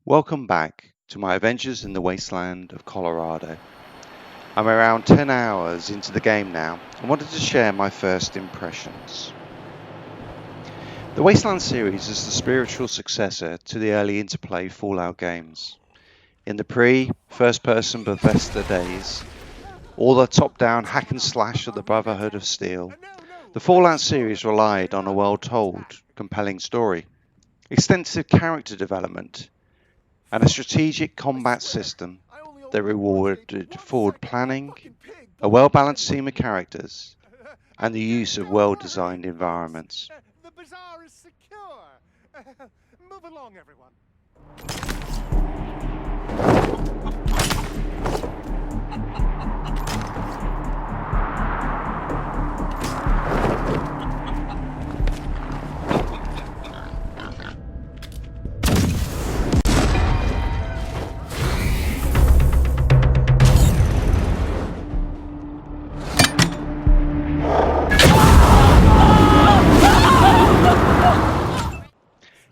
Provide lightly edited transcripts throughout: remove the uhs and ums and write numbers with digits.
Welcome back to my adventures in the Wasteland of Colorado. I'm around 10 hours into the game now and wanted to share my first impressions. The Wasteland series is the spiritual successor to the early Interplay Fallout games. In the first-person Bethesda days, or the top-down hack and slash of the Brotherhood of Steel, the Fallout series relied on a well-told, compelling story, extensive character development, and a strategic combat system that rewarded forward planning, a well-balanced team of characters, and the use of well-designed environments. The bazaar is secure. Move along, everyone.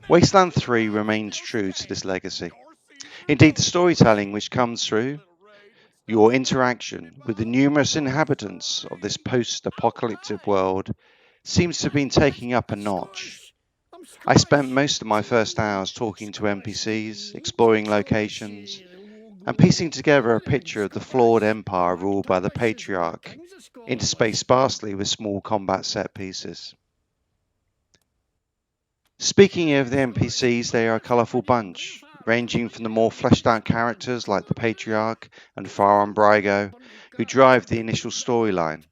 Wasteland 3 remains true to this legacy. Indeed, the storytelling which comes through your interaction with the numerous inhabitants of this post-apocalyptic world seems to have been taking up a notch. I spent most of my first hours talking to NPCs, exploring locations, and piecing together a picture of the flawed empire ruled by the Patriarch, interspaced sparsely with small combat set pieces. Speaking of the NPCs, they are a colourful bunch, ranging from the more fleshed out characters like the Patriarch and Faron Brygo, who drive the initial storyline,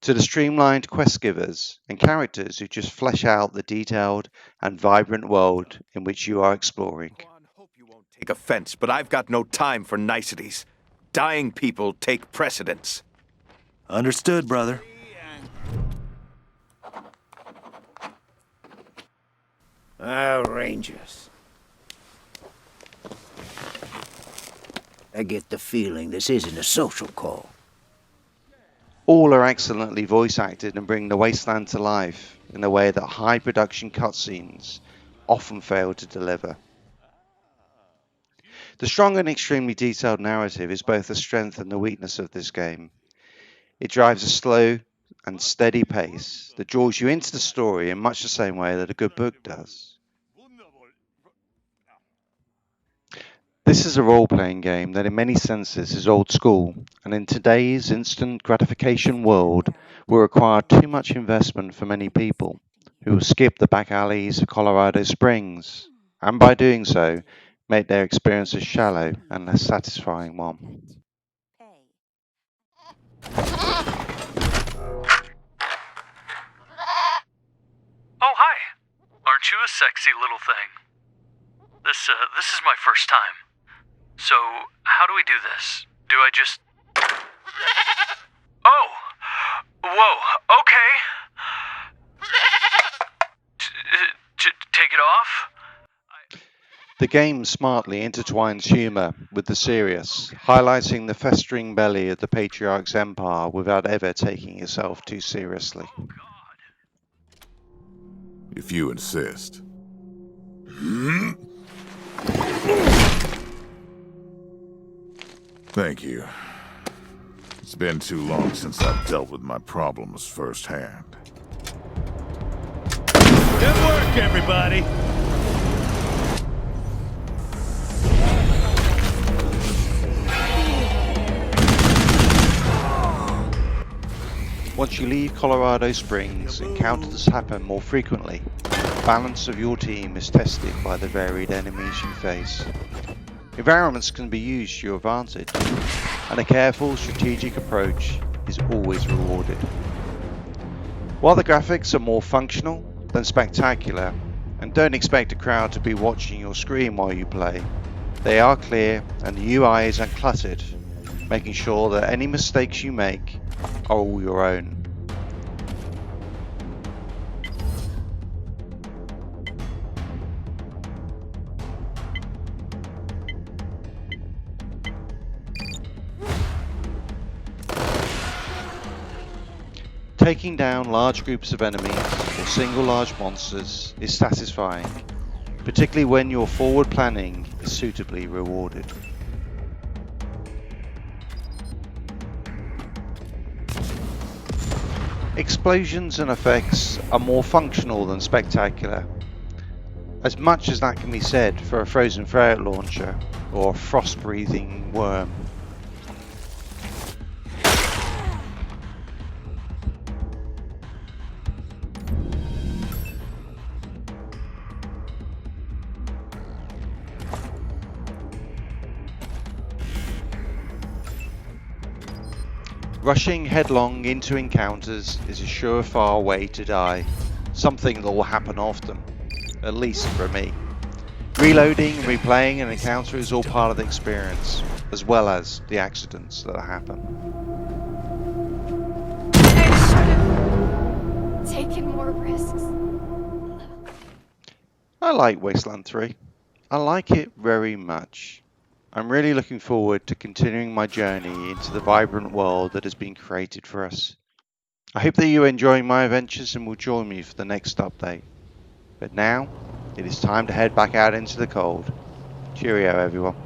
to the streamlined quest givers and characters who just flesh out the detailed and vibrant world in which you are exploring. Hope you won't take offense, but I've got no time for niceties. Dying people take precedence. Understood, brother. Rangers. I get the feeling this isn't a social call. All are excellently voice acted and bring the Wasteland to life in a way that high production cutscenes often fail to deliver. The strong and extremely detailed narrative is both the strength and the weakness of this game. It drives a slow and steady pace that draws you into the story in much the same way that a good book does. This is a role-playing game that in many senses is old school, and in today's instant gratification world will require too much investment for many people who will skip the back alleys of Colorado Springs, and by doing so, make their experience a shallow and less satisfying one. Oh, hi. Aren't you a sexy little thing? This is my first time. So, how do we do this? Do I just... Oh! Whoa, okay. Take it off? The game smartly intertwines humour with the serious, highlighting the festering belly of the Patriarch's empire without ever taking itself too seriously. If you insist. Thank you. It's been too long since I've dealt with my problems firsthand. Good work, everybody! Once you leave Colorado Springs, encounters happen more frequently. The balance of your team is tested by the varied enemies you face. Environments can be used to your advantage, and a careful, strategic approach is always rewarded. While the graphics are more functional than spectacular, and don't expect a crowd to be watching your screen while you play, they are clear and the UI is uncluttered, making sure that any mistakes you make are all your own. Taking down large groups of enemies or single large monsters is satisfying, particularly when your forward planning is suitably rewarded. Explosions and effects are more functional than spectacular, as much as that can be said for a frozen ferret launcher or a frost-breathing worm. Rushing headlong into encounters is a surefire way to die, something that will happen often, at least for me. Reloading and replaying an encounter is all part of the experience, as well as the accidents that happen. I should have taken more risks. I like Wasteland 3. I like it very much. I'm really looking forward to continuing my journey into the vibrant world that has been created for us. I hope that you are enjoying my adventures and will join me for the next update. But now, it is time to head back out into the cold. Cheerio, everyone.